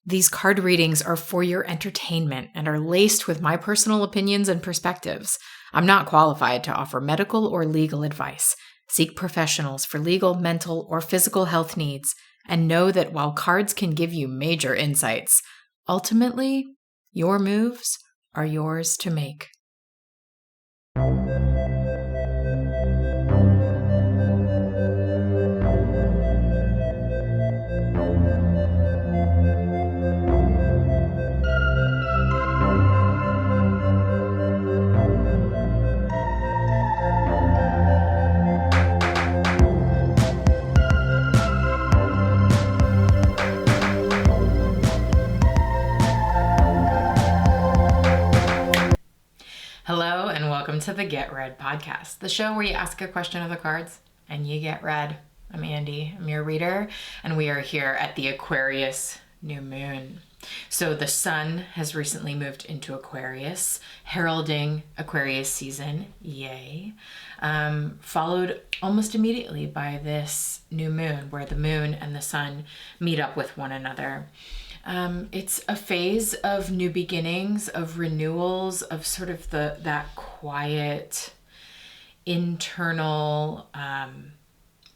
These card readings are for your entertainment and are laced with my personal opinions and perspectives. I'm not qualified to offer medical or legal advice. Seek professionals for legal, mental, or physical health needs, and know that while cards can give you major insights, ultimately, your moves are yours to make. Hello and welcome to the Get Read podcast, the show where you ask a question of the cards and you get read. I'm Andy, I'm your reader, and we are here at the Aquarius New Moon. So the sun has recently moved into Aquarius, heralding Aquarius season, yay, followed almost immediately by this new moon where the moon and the sun meet up with one another. It's a phase of new beginnings, of renewals, of sort of that quiet, internal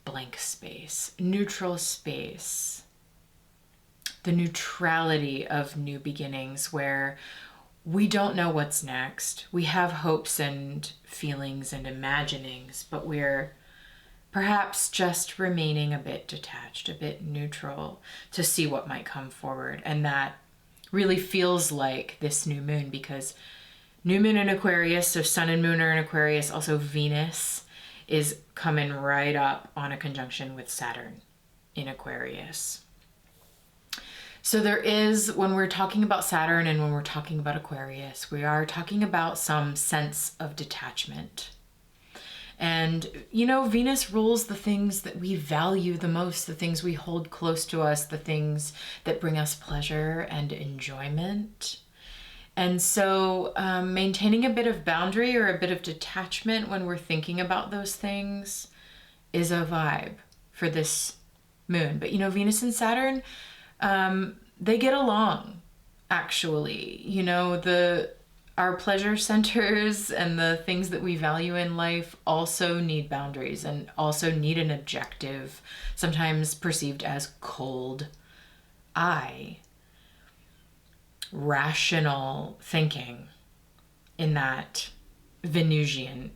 blank space, neutral space, the neutrality of new beginnings where we don't know what's next. We have hopes and feelings and imaginings, but we're perhaps just remaining a bit detached, a bit neutral to see what might come forward. And that really feels like this new moon, because new moon in Aquarius, so sun and moon are in Aquarius, also Venus is coming right up on a conjunction with Saturn in Aquarius. So there is, when we're talking about Saturn and when we're talking about Aquarius, we are talking about some sense of detachment. And, Venus rules the things that we value the most, the things we hold close to us, the things that bring us pleasure and enjoyment. And so maintaining a bit of boundary or a bit of detachment when we're thinking about those things is a vibe for this moon. But, Venus and Saturn, they get along, actually. Our pleasure centers and the things that we value in life also need boundaries and also need an objective, sometimes perceived as cold eye, rational thinking in that Venusian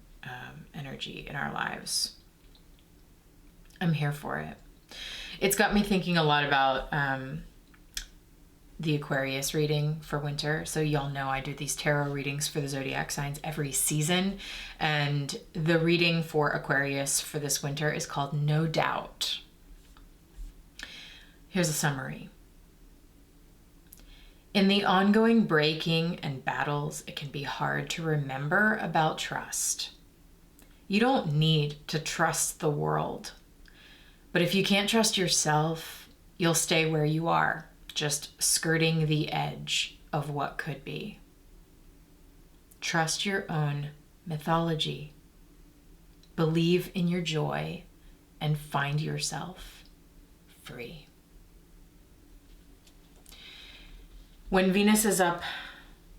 energy in our lives. I'm here for it. It's got me thinking a lot about the Aquarius reading for winter. So y'all know I do these tarot readings for the zodiac signs every season. And the reading for Aquarius for this winter is called No Doubt. Here's a summary. In the ongoing breaking and battles, it can be hard to remember about trust. You don't need to trust the world. But if you can't trust yourself, you'll stay where you are, just skirting the edge of what could be. Trust your own mythology. Believe in your joy and find yourself free. When Venus is up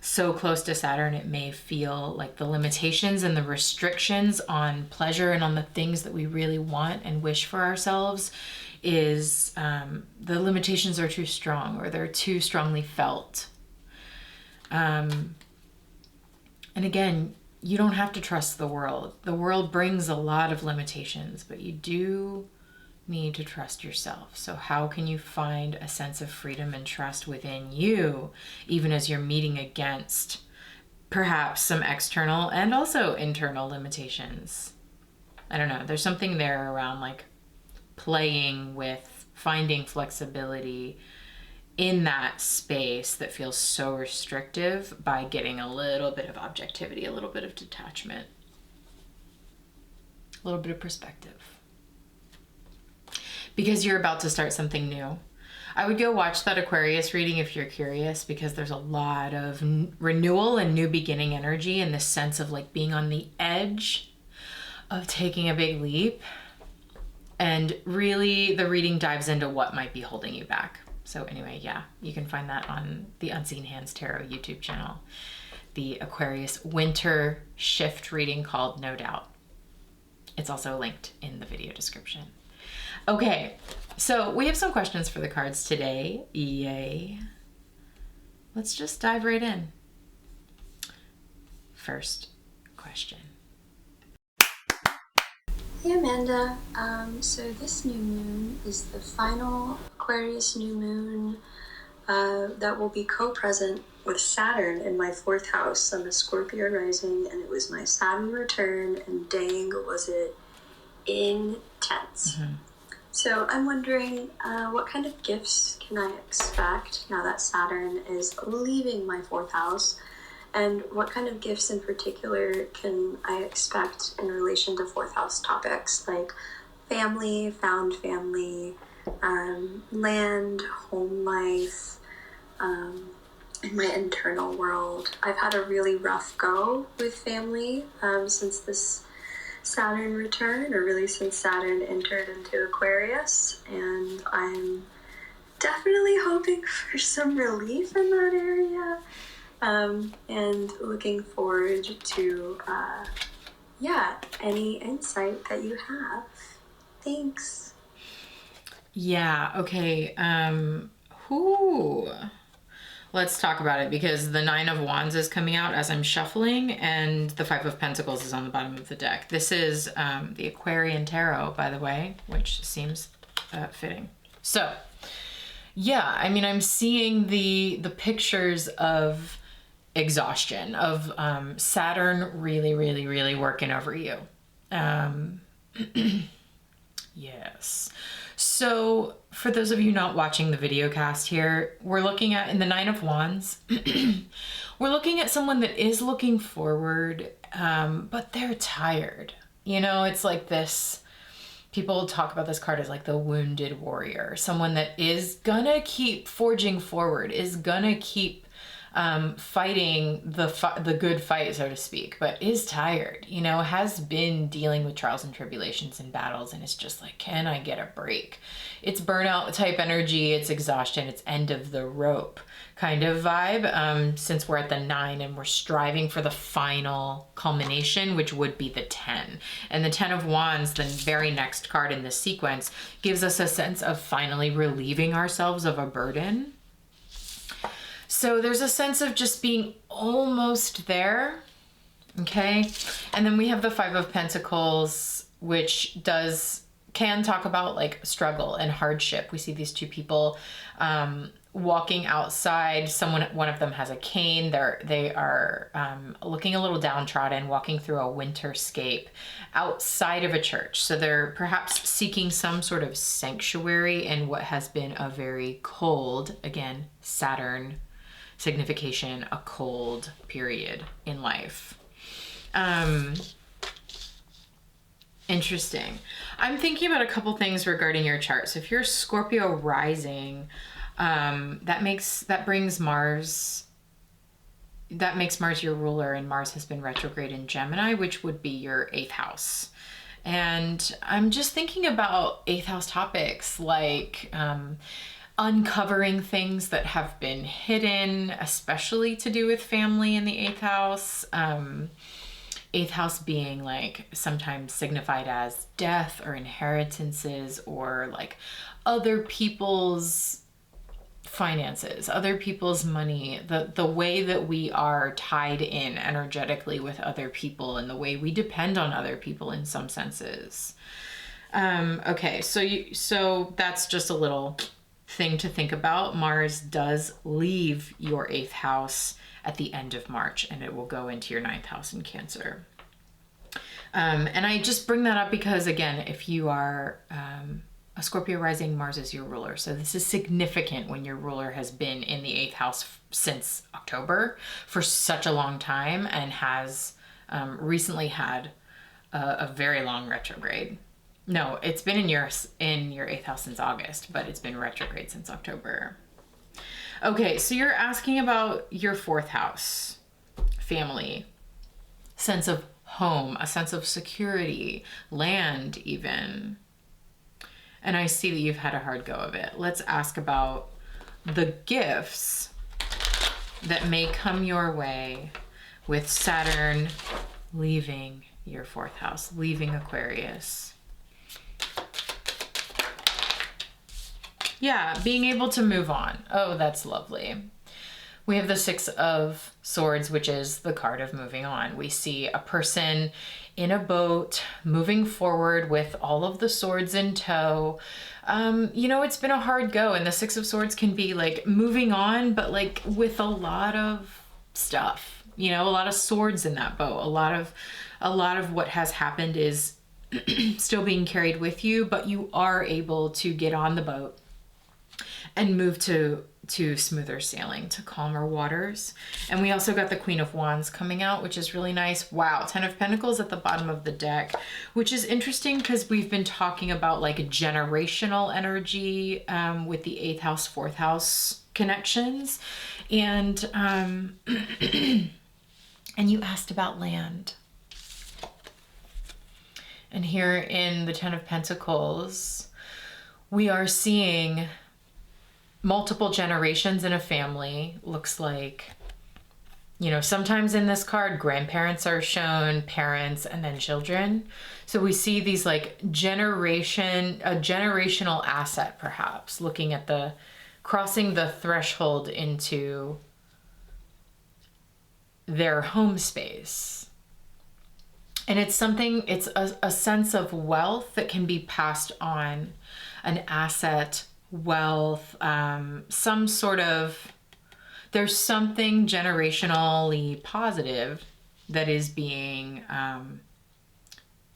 so close to Saturn, it may feel like the limitations and the restrictions on pleasure and on the things that we really want and wish for ourselves is the limitations are too strong, or they're too strongly felt. And again, you don't have to trust the world. The world brings a lot of limitations, but you do need to trust yourself. So how can you find a sense of freedom and trust within you, even as you're meeting against perhaps some external and also internal limitations? I don't know. There's something there around like playing with finding flexibility in that space that feels so restrictive by getting a little bit of objectivity, a little bit of detachment, a little bit of perspective. Because you're about to start something new. I would go watch that Aquarius reading if you're curious, because there's a lot of renewal and new beginning energy and this sense of like being on the edge of taking a big leap. And really the reading dives into what might be holding you back. So anyway, yeah, you can find that on the Unseen Hands Tarot YouTube channel. The Aquarius winter shift reading called No Doubt. It's also linked in the video description. Okay, so we have some questions for the cards today. Yay. Let's just dive right in. First question. Hey Amanda, so this new moon is the final Aquarius new moon that will be co-present with Saturn in my 4th house. I'm a Scorpio rising, and it was my Saturn return, and dang, was it intense. So I'm wondering, what kind of gifts can I expect now that Saturn is leaving my 4th house? And what kind of gifts in particular can I expect in relation to 4th house topics like family, found family, land, home life, in my internal world? I've had a really rough go with family since this Saturn return, or really since Saturn entered into Aquarius, and I'm definitely hoping for some relief in that area. And looking forward to, any insight that you have. Thanks. Yeah, okay. Let's talk about it, because the 9 of Wands is coming out as I'm shuffling, and the 5 of Pentacles is on the bottom of the deck. This is the Aquarian Tarot, by the way, which seems fitting. So, yeah, I mean, I'm seeing the pictures of exhaustion, of Saturn really working over you. Yes. So for those of you not watching the video cast here, we're looking at, in the 9 of Wands, we're looking at someone that is looking forward, but they're tired. You know, it's like this, people talk about this card as like the wounded warrior, someone that is gonna keep forging forward, is gonna keep fighting the good fight, so to speak, but is tired, you know, has been dealing with trials and tribulations and battles, and it's just like, can I get a break? It's burnout type energy, it's exhaustion, it's end of the rope kind of vibe, since we're at the 9 and we're striving for the final culmination, which would be the 10. And the 10 of Wands, the very next card in this sequence, gives us a sense of finally relieving ourselves of a burden. So there's a sense of just being almost there, okay? And then we have the 5 of Pentacles, which can talk about like struggle and hardship. We see these two people walking outside. One of them has a cane. They are looking a little downtrodden, walking through a winterscape outside of a church. So they're perhaps seeking some sort of sanctuary in what has been a very cold, again, Saturn signification, a cold period in life. Interesting. I'm thinking about a couple things regarding your chart. So if you're Scorpio rising, that makes Mars your ruler, and Mars has been retrograde in Gemini, which would be your 8th house. And I'm just thinking about 8th house topics like uncovering things that have been hidden, especially to do with family in the 8th house. 8th house being like sometimes signified as death or inheritances, or like other people's finances, other people's money, the way that we are tied in energetically with other people, and the way we depend on other people in some senses. Okay, so that's just a little thing to think about. Mars does leave your 8th house at the end of March, and it will go into your 9th house in Cancer. And I just bring that up because, again, if you are a Scorpio rising, Mars is your ruler. So this is significant when your ruler has been in the 8th house since October for such a long time, and has recently had a very long retrograde. No, it's been in your 8th house since August, but it's been retrograde since October. Okay, so you're asking about your 4th house, family, sense of home, a sense of security, land even. And I see that you've had a hard go of it. Let's ask about the gifts that may come your way with Saturn leaving your 4th house, leaving Aquarius. Yeah, being able to move on. Oh, that's lovely. We have the 6 of Swords, which is the card of moving on. We see a person in a boat moving forward with all of the swords in tow. You know, it's been a hard go, and the 6 of Swords can be like moving on, but like with a lot of stuff, you know, a lot of swords in that boat. A lot of what has happened is still being carried with you, but you are able to get on the boat and move to smoother sailing, to calmer waters. And we also got the Queen of Wands coming out, which is really nice. Wow, 10 of Pentacles at the bottom of the deck, which is interesting because we've been talking about like a generational energy with the 8th house, 4th house connections. And and you asked about land. And here in the 10 of Pentacles, we are seeing multiple generations in a family. Looks like, you know, sometimes in this card, grandparents are shown, parents, and then children. So we see these like a generational asset, perhaps, looking at the, crossing the threshold into their home space. And it's something, it's a sense of wealth that can be passed on, an asset, wealth, some sort of, there's something generationally positive that is being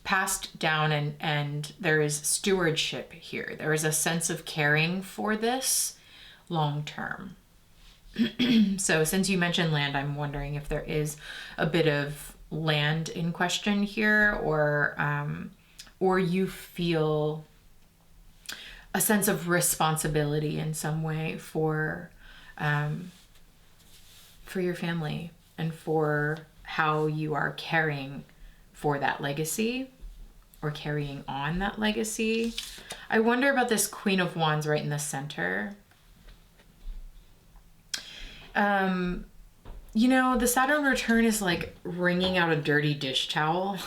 passed down, and there is stewardship here. There is a sense of caring for this long term. So since you mentioned land, I'm wondering if there is a bit of land in question here, or you feel a sense of responsibility in some way for your family and for how you are caring for that legacy or carrying on that legacy. I wonder about this Queen of Wands right in the center. You know, the Saturn return is like wringing out a dirty dish towel.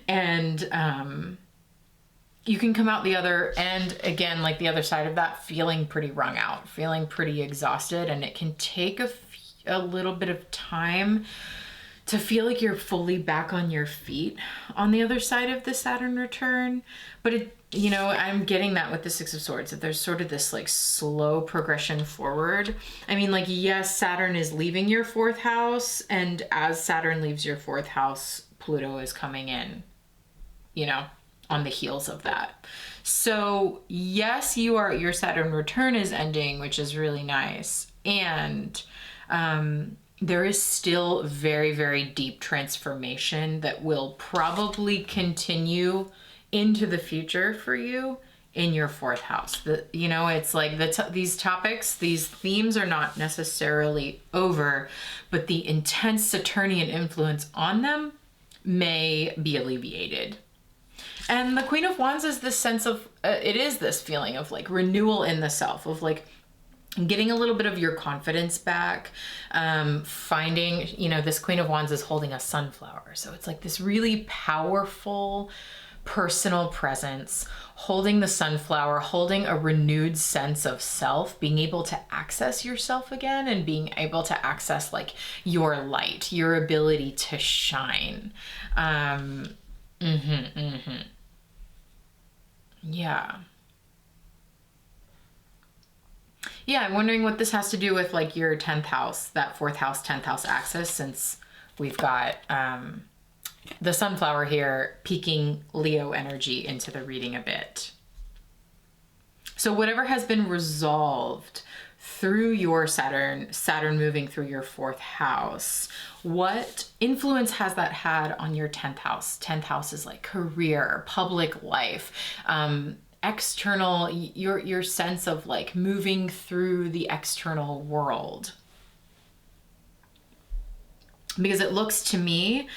And you can come out the other end, again, like the other side of that, feeling pretty wrung out, feeling pretty exhausted. And it can take a little bit of time to feel like you're fully back on your feet on the other side of the Saturn return. But it, you know, I'm getting that with the 6 of Swords, that there's sort of this like slow progression forward. I mean, like, yes, Saturn is leaving your 4th house, and as Saturn leaves your 4th house, Pluto is coming in, you know, on the heels of that. So yes, your Saturn return is ending, which is really nice. And there is still very, very deep transformation that will probably continue into the future for you in your 4th house. You know, it's like these topics, these themes are not necessarily over, but the intense Saturnian influence on them may be alleviated. And the Queen of Wands is this sense of, it is this feeling of like renewal in the self, of like getting a little bit of your confidence back, finding, you know, this Queen of Wands is holding a sunflower. So it's like this really powerful personal presence, holding the sunflower, holding a renewed sense of self, being able to access yourself again, and being able to access like your light, your ability to shine. Yeah. Yeah, I'm wondering what this has to do with like your 10th house, that 4th house, 10th house axis, since we've got the sunflower here peeking Leo energy into the reading a bit. So whatever has been resolved through your Saturn moving through your 4th house, what influence has that had on your 10th house? 10th house is like career, public life, external, your sense of like moving through the external world. Because it looks to me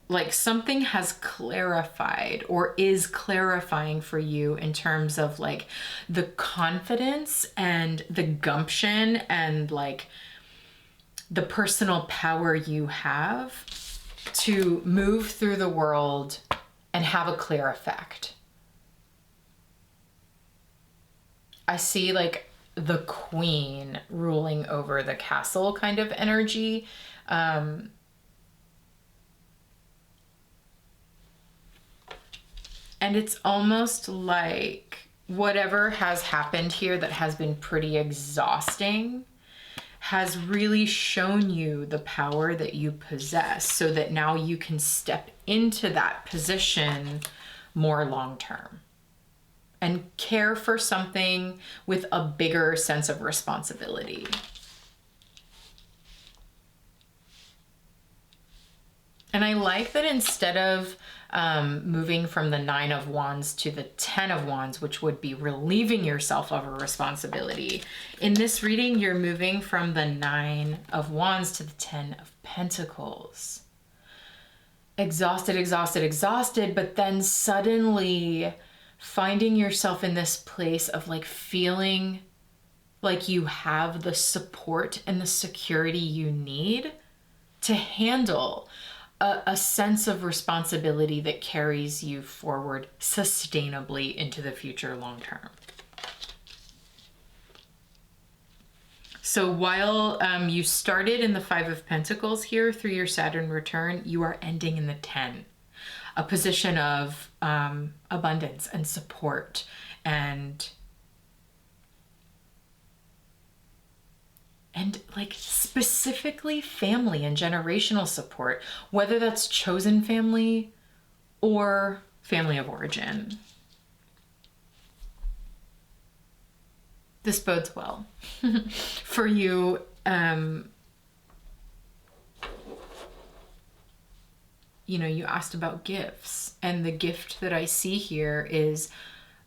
like something has clarified or is clarifying for you in terms of like the confidence and the gumption and like the personal power you have to move through the world and have a clear effect. I see like the queen ruling over the castle kind of energy. And it's almost like whatever has happened here that has been pretty exhausting has really shown you the power that you possess so that now you can step into that position more long term and care for something with a bigger sense of responsibility. And I like that instead of moving from the 9 of Wands to the 10 of Wands, which would be relieving yourself of a responsibility, in this reading, you're moving from the 9 of Wands to the 10 of Pentacles. Exhausted, exhausted, exhausted, but then suddenly finding yourself in this place of like feeling like you have the support and the security you need to handle a sense of responsibility that carries you forward sustainably into the future long term. So while you started in the 5 of Pentacles here through your Saturn return, you are ending in the 10, a position of abundance and support and like specifically family and generational support, whether that's chosen family or family of origin. This bodes well for you. You know, you asked about gifts, and the gift that I see here is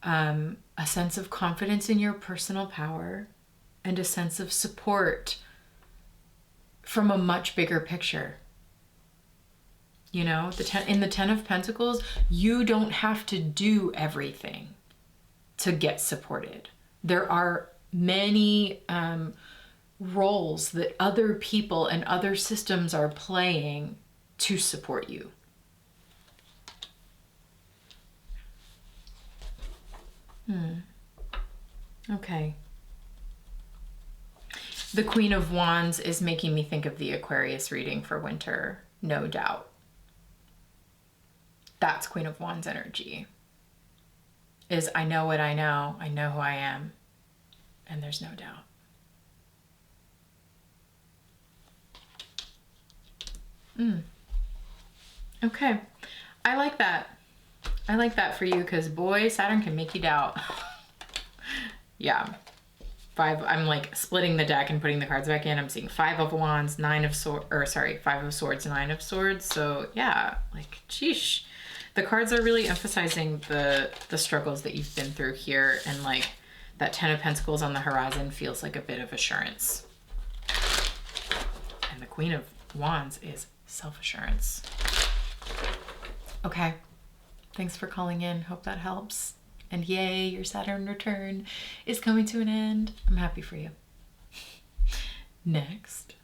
a sense of confidence in your personal power and a sense of support from a much bigger picture. You know, in the 10 of Pentacles, you don't have to do everything to get supported. There are many roles that other people and other systems are playing to support you. Okay. The Queen of Wands is making me think of the Aquarius reading for winter, no doubt. That's Queen of Wands energy. Is I know what I know who I am, and there's no doubt. Okay, I like that. I like that for you because boy, Saturn can make you doubt. Yeah. 5, I'm like splitting the deck and putting the cards back in. I'm seeing 5 of Wands, 5 of Swords, 9 of Swords. So yeah, like, sheesh. The cards are really emphasizing the struggles that you've been through here, and like that 10 of Pentacles on the horizon feels like a bit of assurance. And the Queen of Wands is self-assurance. Okay, thanks for calling in. Hope that helps. And yay, your Saturn return is coming to an end. I'm happy for you. Next.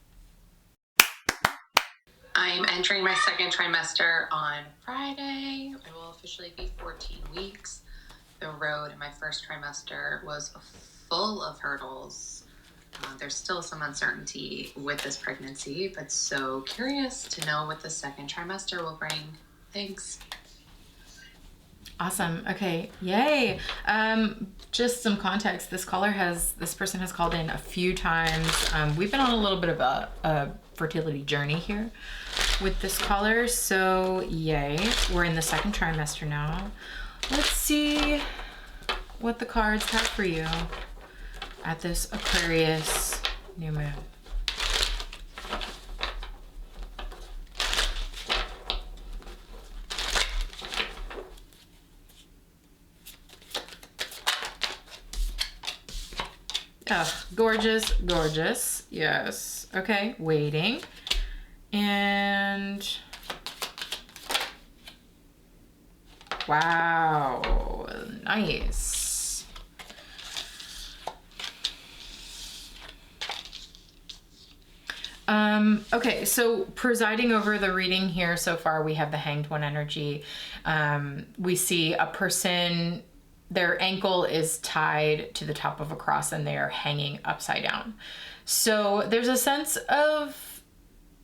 I'm entering my second trimester on Friday. I will officially be 14 weeks. The road in my first trimester was full of hurdles. There's still some uncertainty with this pregnancy, but so curious to know what the second trimester will bring. Thanks. Awesome. Okay. Yay. Just some context. This person has called in a few times. We've been on a little bit of a fertility journey here with this caller. So yay. We're in the second trimester now. Let's see what the cards have for you at this Aquarius New Moon. Oh, gorgeous, gorgeous. Yes. Okay, waiting. And Wow, nice. Okay, so presiding over the reading here so far, we have the Hanged One energy. We see a person, their ankle is tied to the top of a cross and they are hanging upside down. So there's a sense of,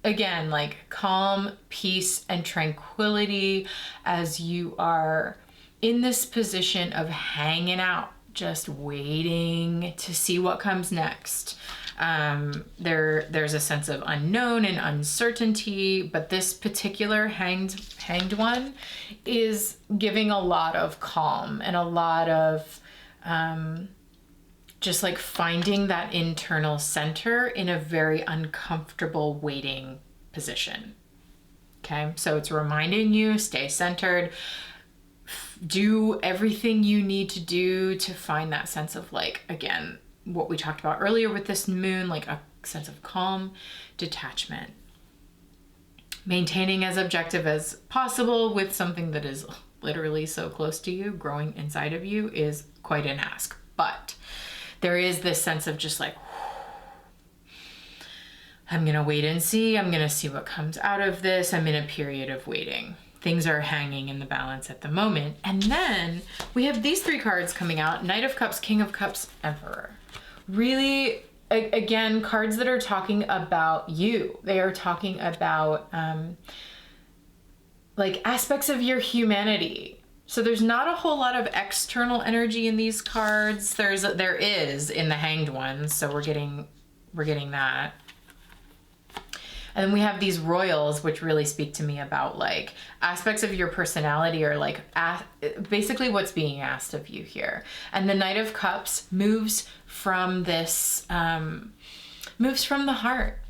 again, like calm, peace, and tranquility as you are in this position of hanging out, just waiting to see what comes next. There's a sense of unknown and uncertainty, but this particular hanged one is giving a lot of calm and a lot of just like finding that internal center in a very uncomfortable waiting position. Okay, so it's reminding you, stay centered, do everything you need to do to find that sense of, like, again, what we talked about earlier with this moon, like a sense of calm, detachment. Maintaining as objective as possible with something that is literally so close to you, growing inside of you, is quite an ask. But there is this sense of just like, I'm gonna wait and see. I'm gonna see what comes out of this. I'm in a period of waiting. Things are hanging in the balance at the moment. And then we have these three cards coming out: Knight of Cups, King of Cups, Emperor. Really, again, cards that are talking about you. They are talking about like aspects of your humanity. So there's not a whole lot of external energy in these cards. There is in the Hanged One, so we're getting that. And then we have these royals, which really speak to me about like aspects of your personality, or like basically what's being asked of you here. And the Knight of Cups moves from this, moves from the heart.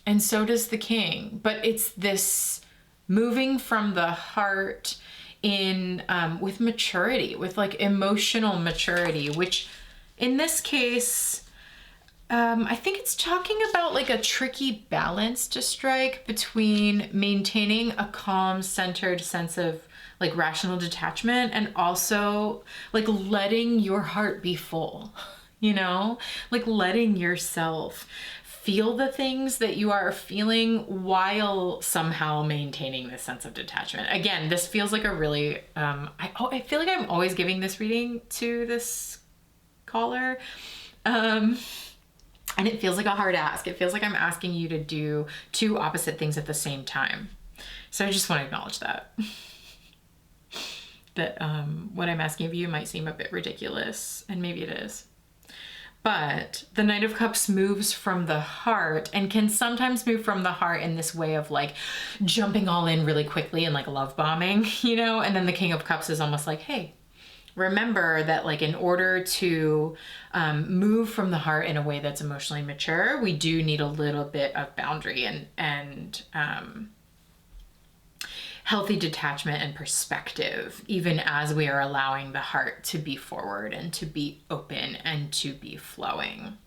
And so does the King. But it's this moving from the heart in with maturity, with like emotional maturity, which in this case, I think it's talking about like a tricky balance to strike between maintaining a calm, centered sense of like rational detachment and also like letting your heart be full, you know, like letting yourself feel the things that you are feeling while somehow maintaining this sense of detachment. Again, this feels like a really, I feel like I'm always giving this reading to this caller. And it feels like a hard ask. It feels like I'm asking you to do two opposite things at the same time. So I just want to acknowledge that. That what I'm asking of you might seem a bit ridiculous, and maybe it is. But the Knight of Cups moves from the heart, and can sometimes move from the heart in this way of like jumping all in really quickly and like love bombing, you know? And then the King of Cups is almost like, hey, remember that like in order to move from the heart in a way that's emotionally mature, we do need a little bit of boundary and healthy detachment and perspective, even as we are allowing the heart to be forward and to be open and to be flowing.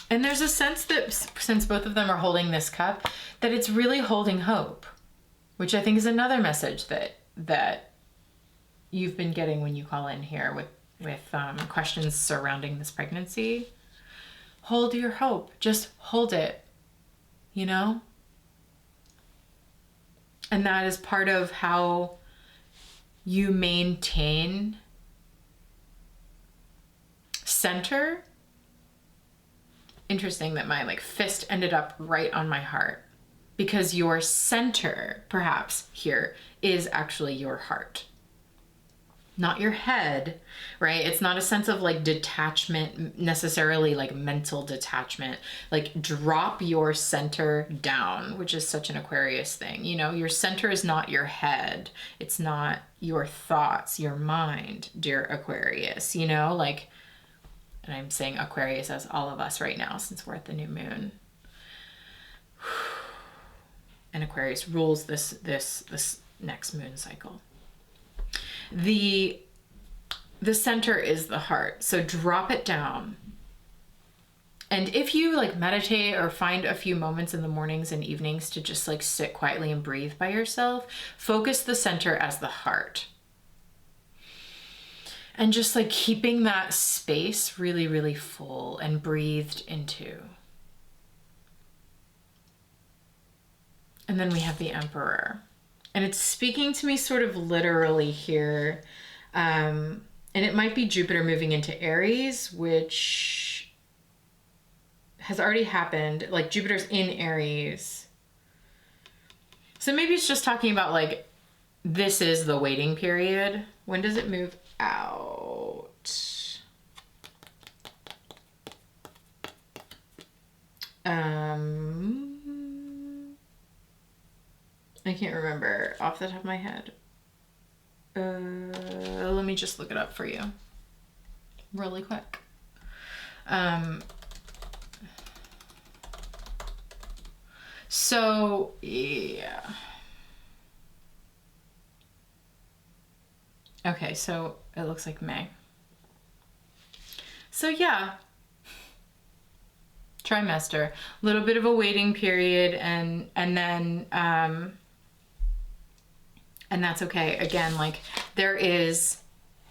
And there's a sense that since both of them are holding this cup, that it's really holding hope, which I think is another message that you've been getting when you call in here with questions surrounding this pregnancy. Hold your hope. Just hold it, you know? And that is part of how you maintain center. Interesting that my like fist ended up right on my heart, because your center perhaps here is actually your heart, not your head, right? It's not a sense of like detachment necessarily, like mental detachment, like drop your center down, which is such an Aquarius thing. You know, your center is not your head. It's not your thoughts, your mind, dear Aquarius, you know, like, and I'm saying Aquarius as all of us right now, since we're at the new moon. And Aquarius rules this next moon cycle. The center is the heart. So drop it down And if you like meditate or find a few moments in the mornings and evenings to just like sit quietly and breathe by yourself, focus the center as the heart. And just like keeping that space really, really full and breathed into. And then we have the Emperor. And it's speaking to me sort of literally here. And it might be Jupiter moving into Aries, which has already happened. Like Jupiter's in Aries. So maybe it's just talking about like, this is the waiting period. When does it move out? I can't remember off the top of my head. Let me just look it up for you really quick. So yeah. Okay, so it looks like May. So yeah, trimester, a little bit of a waiting period, and then and that's okay. Again, like there is,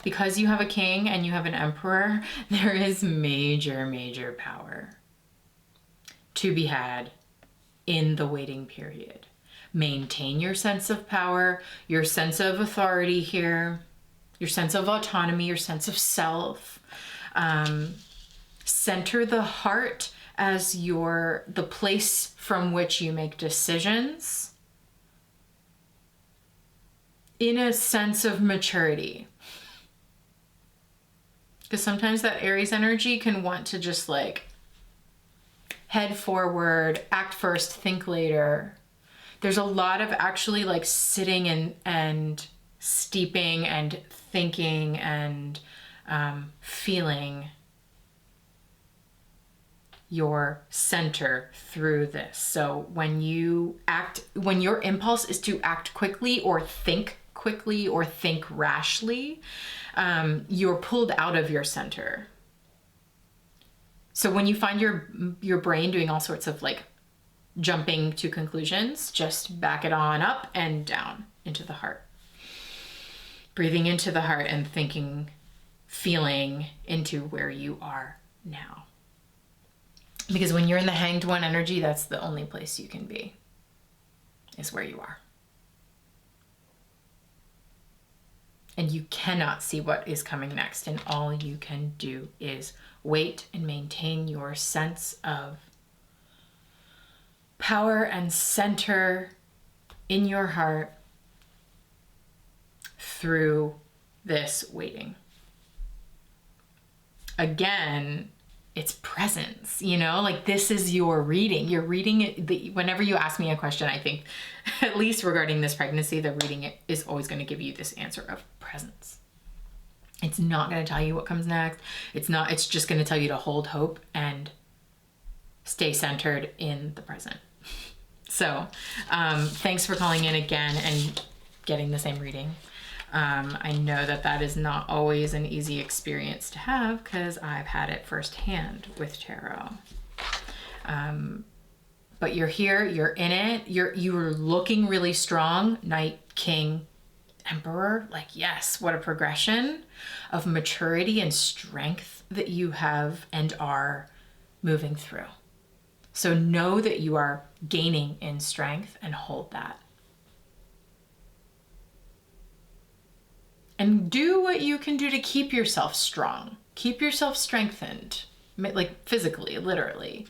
because you have a king and you have an emperor, there is major, major power to be had in the waiting period. Maintain your sense of power, your sense of authority here, your sense of autonomy, your sense of self. Center the heart as the place from which you make decisions in a sense of maturity. Because sometimes that Aries energy can want to just like head forward, act first, think later. There's a lot of actually like sitting and steeping and thinking and feeling your center through this. So when your impulse is to act quickly or think quickly or think rashly, you're pulled out of your center. So when you find your brain doing all sorts of like jumping to conclusions, just back it on up and down into the heart. Breathing into the heart and thinking, feeling into where you are now. Because when you're in the Hanged One energy, that's the only place you can be, is where you are. And you cannot see what is coming next. And all you can do is wait and maintain your sense of power and center in your heart through this waiting. Again, it's presence, like this is your reading. You're reading it. Whenever you ask me a question, I think, at least regarding this pregnancy, the reading is always going to give you this answer of presence. It's not going to tell you what comes next. It's just going to tell you to hold hope and stay centered in the present. So, thanks for calling in again and getting the same reading. I know that is not always an easy experience to have because I've had it firsthand with tarot. But you're here, you're in it, you're looking really strong. Knight, King, Emperor, like yes, what a progression of maturity and strength that you have and are moving through. So know that you are gaining in strength and hold that. And do what you can do to keep yourself strong. Keep yourself strengthened, like physically, literally,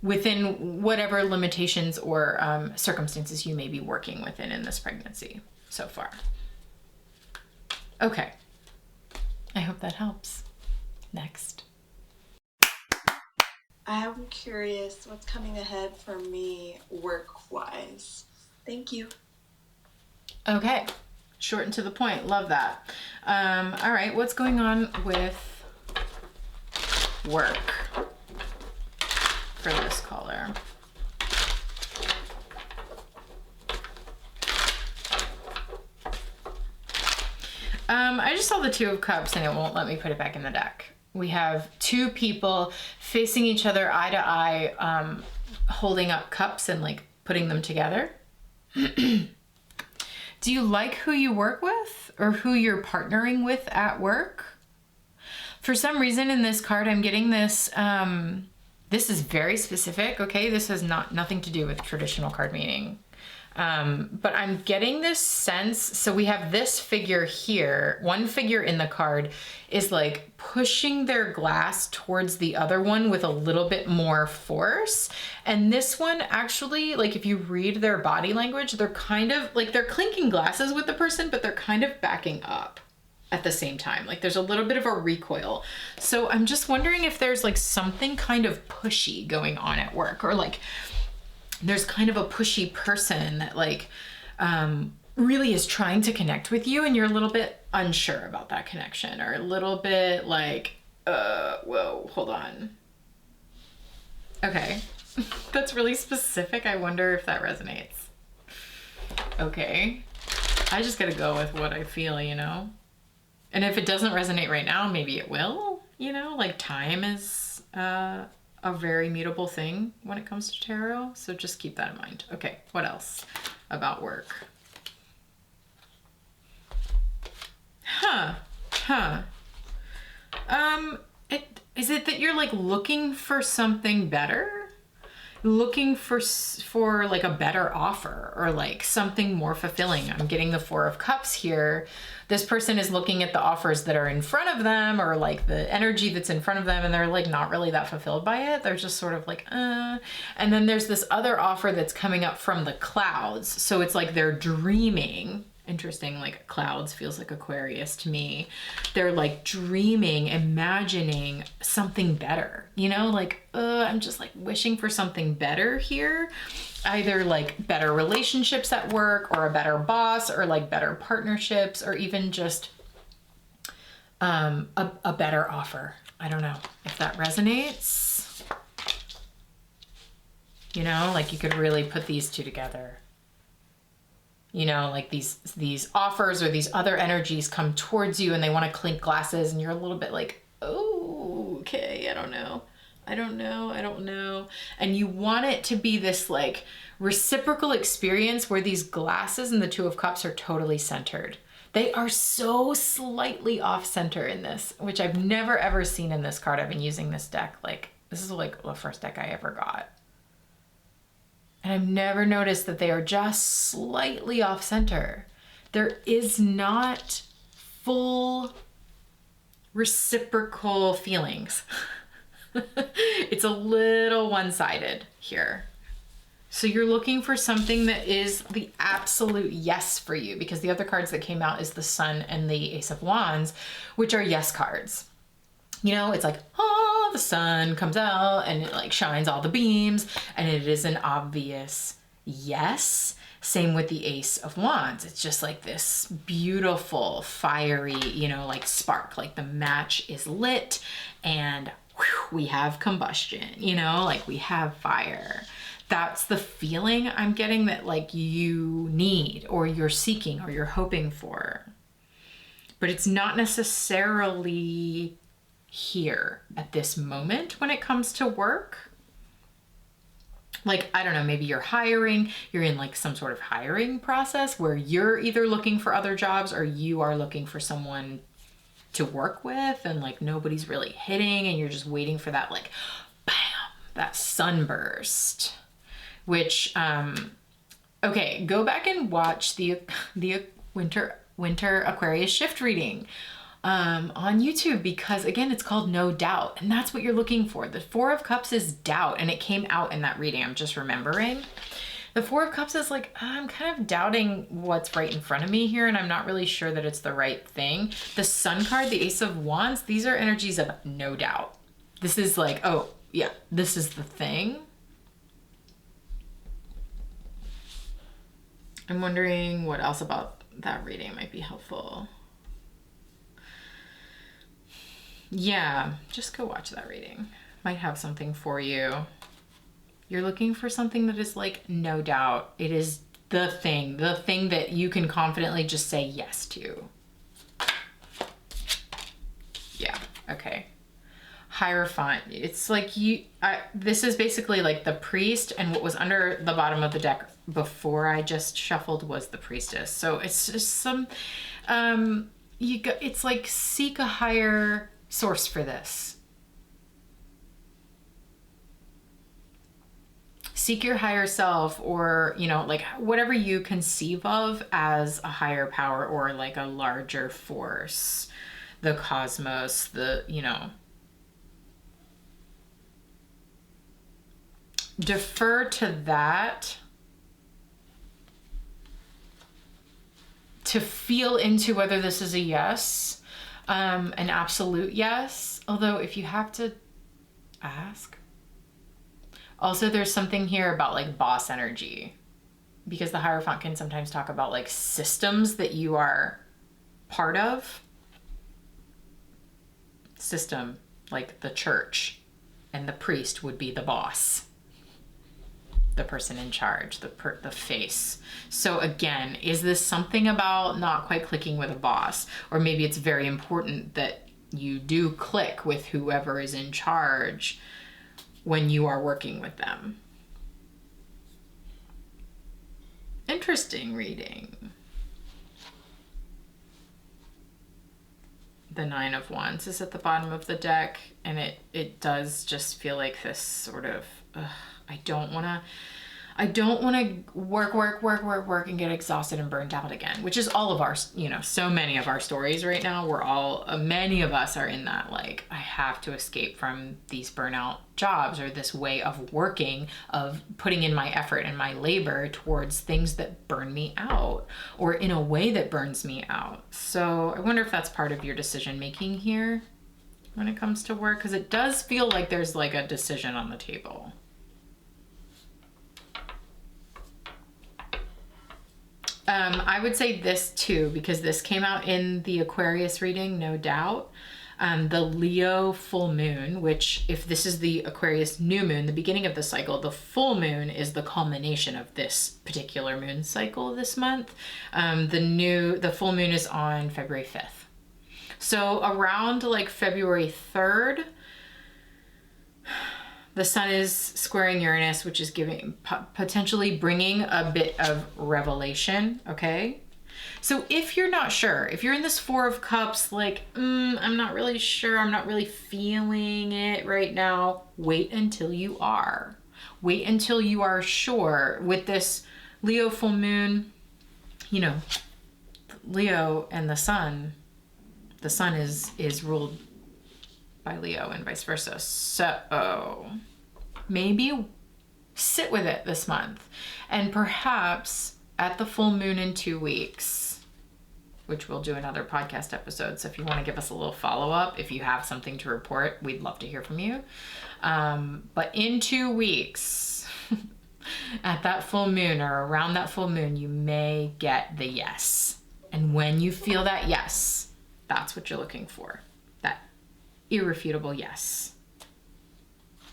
within whatever limitations or circumstances you may be working within in this pregnancy so far. Okay. I hope that helps. Next. I'm curious what's coming ahead for me work-wise. Thank you. Okay. Short and to the point. Love that. All right. What's going on with work for this caller? I just saw the Two of Cups and it won't let me put it back in the deck. We have two people facing each other eye to eye, holding up cups and like putting them together. Do you like who you work with or who you're partnering with at work? For some reason in this card, I'm getting this, this is very specific, okay? This has nothing to do with traditional card meaning. But I'm getting this sense, so we have this figure here. One figure in the card is like pushing their glass towards the other one with a little bit more force. And this one actually, like if you read their body language, they're kind of like, they're clinking glasses with the person, but they're kind of backing up at the same time. Like there's a little bit of a recoil. So I'm just wondering if there's like something kind of pushy going on at work, or like there's kind of a pushy person that like really is trying to connect with you and you're a little bit unsure about that connection, or a little bit like, whoa, hold on. Okay, that's really specific. I wonder if that resonates. Okay, I just gotta go with what I feel, you know? And if it doesn't resonate right now, maybe it will, you know? Like time is a very mutable thing when it comes to tarot. So just keep that in mind. Okay, what else about work? Is it that you're like looking for something better? Looking for like a better offer, or like something more fulfilling? I'm getting the Four of Cups here. This person is looking at the offers that are in front of them, or like the energy that's in front of them, and they're like not really that fulfilled by it. They're just sort of like, And then there's this other offer that's coming up from the clouds. So it's like they're dreaming. Interesting, like clouds feels like Aquarius to me. They're like dreaming, imagining something better, you know, like, I'm just like wishing for something better here. Either like better relationships at work, or a better boss, or like better partnerships, or even just a better offer. I don't know if that resonates. You know, like you could really put these two together. You know, like these offers or these other energies come towards you and they want to clink glasses, and you're a little bit like, oh, okay, I don't know. And you want it to be this like reciprocal experience where these glasses and the Two of Cups are totally centered. They are so slightly off center in this, which I've never ever seen in this card. I've been using this deck, like this is like the first deck I ever got. And I've never noticed that they are just slightly off center. There is not full reciprocal feelings. It's a little one-sided here. So you're looking for something that is the absolute yes for you, because the other cards that came out is the Sun and the Ace of Wands, which are yes cards. You know, it's like, oh, the sun comes out and it like shines all the beams, and it is an obvious yes. Same with the Ace of Wands. It's just like this beautiful, fiery, you know, like spark, like the match is lit and whew, we have combustion, you know, like we have fire. That's the feeling I'm getting that like you need, or you're seeking, or you're hoping for. But it's not necessarily here at this moment when it comes to work. Like, I don't know, maybe you're hiring, you're in like some sort of hiring process where you're either looking for other jobs or you are looking for someone to work with, and like nobody's really hitting, and you're just waiting for that like bam, that sunburst. Which okay, go back and watch the winter Aquarius shift reading on YouTube, because again, it's called No Doubt, and that's what you're looking for. The Four of Cups is doubt, and it came out in that reading. I'm just remembering. The Four of Cups is like, I'm kind of doubting what's right in front of me here, and I'm not really sure that it's the right thing. The Sun card, the Ace of Wands, these are energies of no doubt. This is like, oh yeah, this is the thing. I'm wondering what else about that reading might be helpful. Yeah, just go watch that reading. Might have something for you. You're looking for something that is like no doubt. It is the thing that you can confidently just say yes to. Yeah, okay. Hierophant. It's like this is basically like the priest, and what was under the bottom of the deck before I just shuffled was the priestess. So it's just some, it's like seek a higher source for this. Seek your higher self, or, you know, like whatever you conceive of as a higher power or like a larger force, the cosmos, the, you know, defer to that to feel into whether this is a yes, an absolute yes. Although if you have to ask. Also, there's something here about like boss energy, because the Hierophant can sometimes talk about like systems that you are part of. System, like the church, and the priest would be the boss. The person in charge, the face. So again, is this something about not quite clicking with a boss? Or maybe it's very important that you do click with whoever is in charge when you are working with them. Interesting reading. The Nine of Wands is at the bottom of the deck, and it does just feel like this sort of, I don't want to work and get exhausted and burned out again, which is all of our, you know, so many of our stories right now. We're all, many of us are in that, like, I have to escape from these burnout jobs, or this way of working, of putting in my effort and my labor towards things that burn me out, or in a way that burns me out. So I wonder if that's part of your decision making here when it comes to work, because it does feel like there's like a decision on the table. I would say this too, because this came out in the Aquarius reading, no doubt. The Leo full moon, which, if this is the Aquarius new moon, the beginning of the cycle, the full moon is the culmination of this particular moon cycle this month. The full moon is on February 5th. So around like February 3rd, the sun is squaring Uranus, which is potentially bringing a bit of revelation, okay? So if you're not sure, if you're in this Four of Cups, like, I'm not really sure, I'm not really feeling it right now, wait until you are. Wait until you are sure. With this Leo full moon, you know, Leo and the sun is ruled by Leo and vice versa. So maybe sit with it this month, and perhaps at the full moon in 2 weeks, which we'll do another podcast episode. So if you want to give us a little follow-up, if you have something to report, we'd love to hear from you. But in 2 weeks, at that full moon or around that full moon, you may get the yes. And when you feel that yes, that's what you're looking for. That irrefutable yes.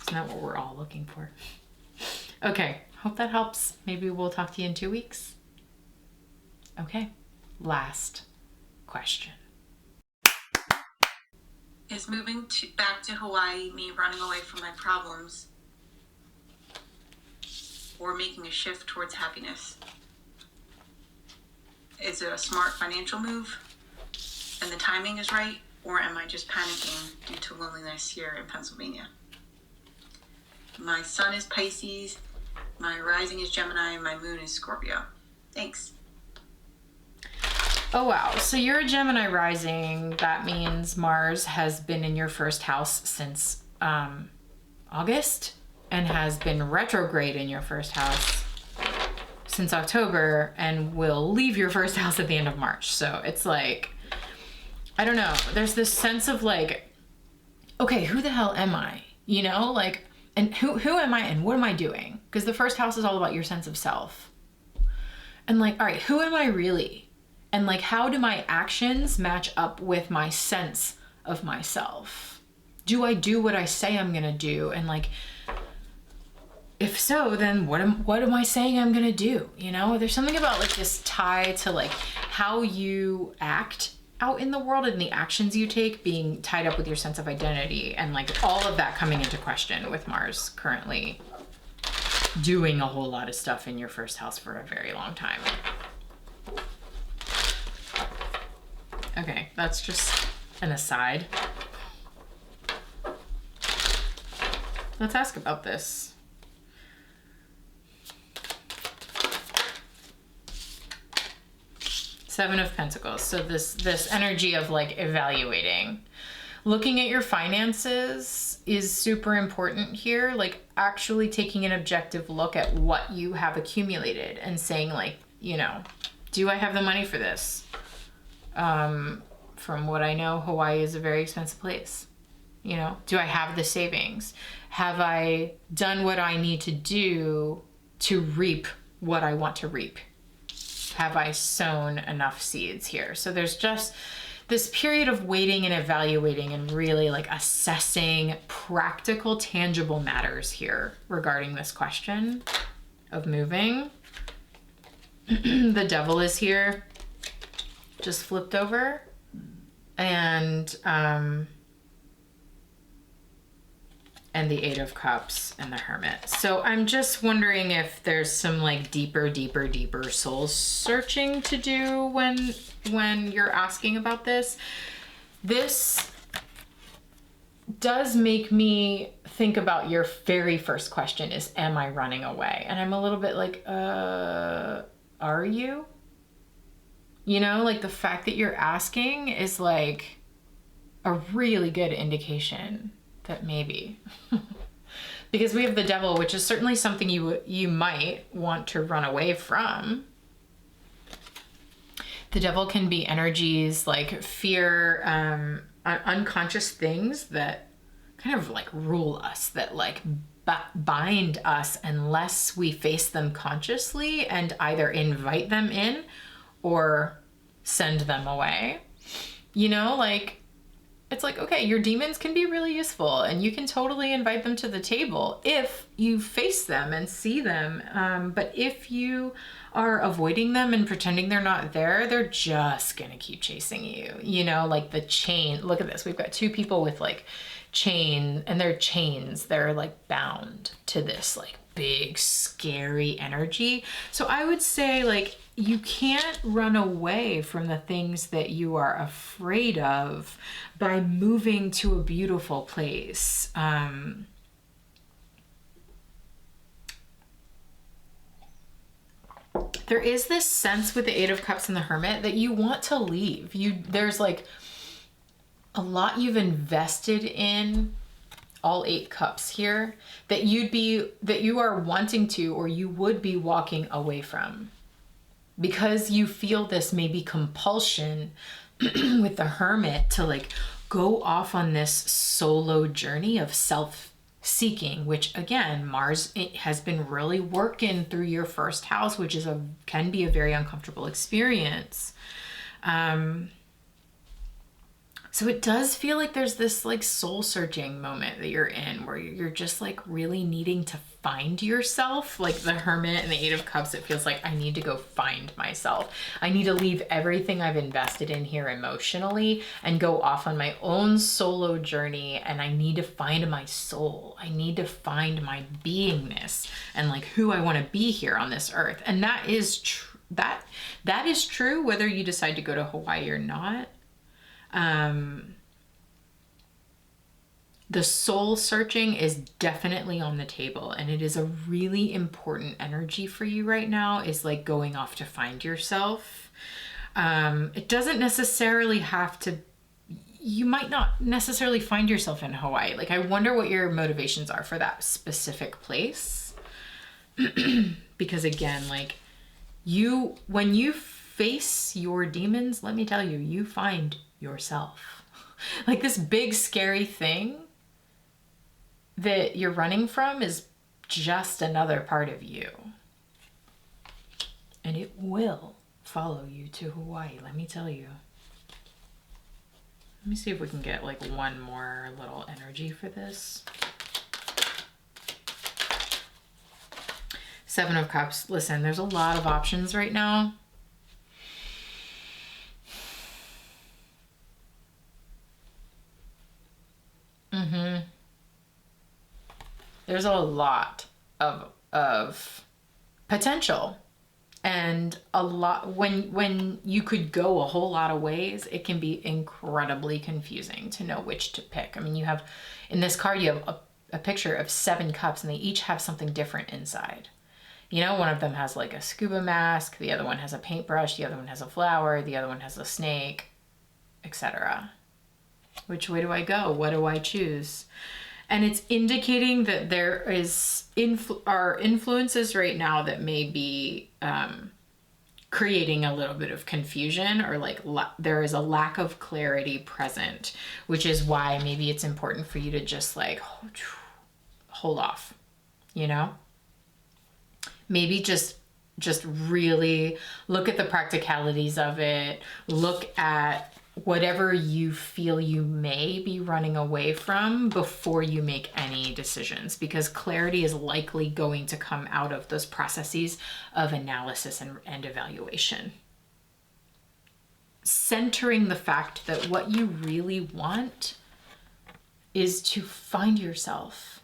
Isn't that what we're all looking for? Okay, hope that helps. Maybe we'll talk to you in 2 weeks. Okay, last question. Is moving back to Hawaii me running away from my problems, or making a shift towards happiness? Is it a smart financial move and the timing is right, or am I just panicking due to loneliness here in Pennsylvania? My sun is Pisces, my rising is Gemini, and my moon is Scorpio. Thanks. Oh, wow. So you're a Gemini rising. That means Mars has been in your first house since August, and has been retrograde in your first house since October, and will leave your first house at the end of March. So it's like, I don't know. There's this sense of like, okay, who the hell am I? You know, like, and who am I and what am I doing? Because the first house is all about your sense of self. And like, all right, who am I really? And like, how do my actions match up with my sense of myself? Do I do what I say I'm gonna do? And like, if so, then what am I saying I'm gonna do? You know, there's something about like this tie to like how you act out in the world and the actions you take being tied up with your sense of identity, and like all of that coming into question with Mars currently doing a whole lot of stuff in your first house for a very long time. Okay, that's just an aside. Let's ask about this. Seven of Pentacles. So this energy of like evaluating. Looking at your finances is super important here. Like actually taking an objective look at what you have accumulated and saying like, you know, do I have the money for this? From what I know, Hawaii is a very expensive place. You know, do I have the savings? Have I done what I need to do to reap what I want to reap? Have I sown enough seeds here? So there's just this period of waiting and evaluating and really like assessing practical, tangible matters here regarding this question of moving. The Devil is here, just flipped over, and the Eight of Cups and the Hermit. So I'm just wondering if there's some like deeper soul searching to do when you're asking about this. This does make me think about your very first question is, am I running away? And I'm a little bit like, are you? You know, like the fact that you're asking is like a really good indication that maybe. Because we have the Devil, which is certainly something you might want to run away from. The Devil can be energies like fear, unconscious things that kind of like rule us, that like bind us unless we face them consciously and either invite them in or send them away. You know, like, it's like, okay, your demons can be really useful and you can totally invite them to the table if you face them and see them. But if you are avoiding them and pretending they're not there, they're just gonna keep chasing you. You know, like the chain, look at this. We've got two people with like chain, and they're chains. They're like bound to this like big, scary energy. So I would say like, you can't run away from the things that you are afraid of by moving to a beautiful place. There is this sense with the Eight of Cups and the Hermit that you want to leave. There's like a lot you've invested in all 8 cups here that you are wanting to, or you would be walking away from, because you feel this maybe compulsion with the Hermit to like go off on this solo journey of self-seeking, which again, Mars, it has been really working through your first house, which is can be a very uncomfortable experience. So it does feel like there's this like soul searching moment that you're in where you're just like really needing to find yourself. Like the Hermit and the Eight of Cups, it feels like I need to go find myself. I need to leave everything I've invested in here emotionally and go off on my own solo journey. And I need to find my soul. I need to find my beingness and like who I want to be here on this earth. And that is that is true whether you decide to go to Hawaii or not. The soul searching is definitely on the table, and it is a really important energy for you right now, is like going off to find yourself. It doesn't necessarily have to, you might not necessarily find yourself in Hawaii. Like, I wonder what your motivations are for that specific place. Because again, like when you face your demons, let me tell you, you find yourself. Like this big scary thing that you're running from is just another part of you, and it will follow you to Hawaii, let me tell you. Let me see if we can get like one more little energy for this. Seven of Cups. Listen, there's a lot of options right now. There's a lot of potential, and a lot, when you could go a whole lot of ways, it can be incredibly confusing to know which to pick. I mean, you have, in this card, you have a picture of 7 cups, and they each have something different inside. You know, one of them has like a scuba mask, the other one has a paintbrush, the other one has a flower, the other one has a snake, etc. Which way do I go? What do I choose? And it's indicating that there are influences right now that may be creating a little bit of confusion, or like there is a lack of clarity present, which is why maybe it's important for you to just like hold off, you know? Maybe just really look at the practicalities of it, look at whatever you feel you may be running away from before you make any decisions, because clarity is likely going to come out of those processes of analysis and evaluation. Centering the fact that what you really want is to find yourself.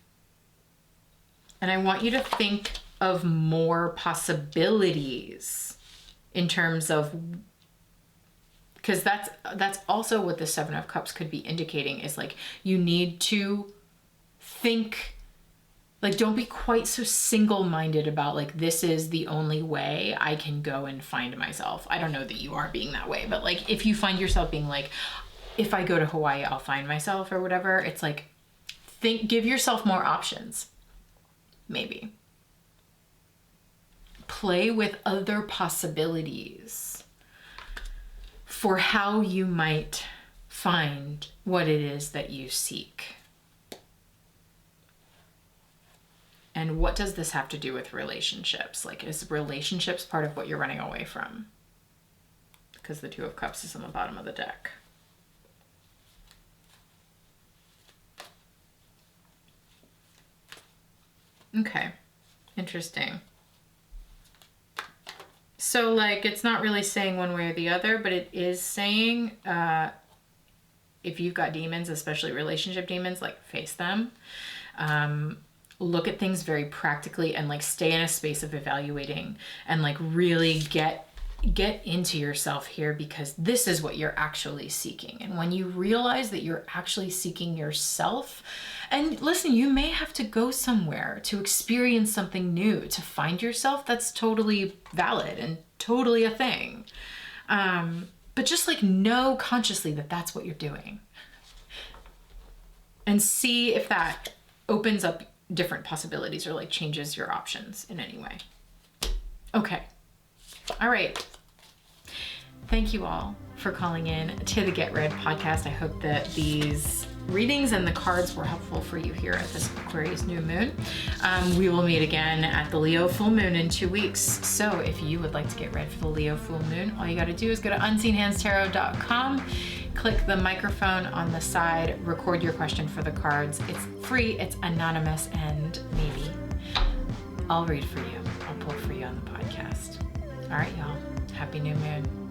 And I want you to think of more possibilities in terms of, because that's also what the 7 of Cups could be indicating, is like you need to think, like, don't be quite so single-minded about like, this is the only way I can go and find myself. I don't know that you are being that way, but like if you find yourself being like, if I go to Hawaii, I'll find myself or whatever, it's like, give yourself more options. Maybe. Play with other possibilities for how you might find what it is that you seek. And what does this have to do with relationships? Like, is relationships part of what you're running away from? Because the 2 of Cups is on the bottom of the deck. Okay, interesting. So like, it's not really saying one way or the other, but it is saying if you've got demons, especially relationship demons, like face them. Look at things very practically and like stay in a space of evaluating and like really get into yourself here, because this is what you're actually seeking. And when you realize that you're actually seeking yourself, and listen, you may have to go somewhere to experience something new, to find yourself. That's totally valid and totally a thing. But just like know consciously that that's what you're doing. And see if that opens up different possibilities or like changes your options in any way. Okay. All right. Thank you all for calling in to the Get Read podcast. I hope that these readings and the cards were helpful for you here at this Aquarius New Moon. We will meet again at the Leo Full Moon in 2 weeks. So if you would like to get read for the Leo Full Moon, all you got to do is go to unseenhandstarot.com, click the microphone on the side, record your question for the cards. It's free, it's anonymous, and maybe I'll read for you. I'll pull for you on the podcast. All right, y'all. Happy New Moon.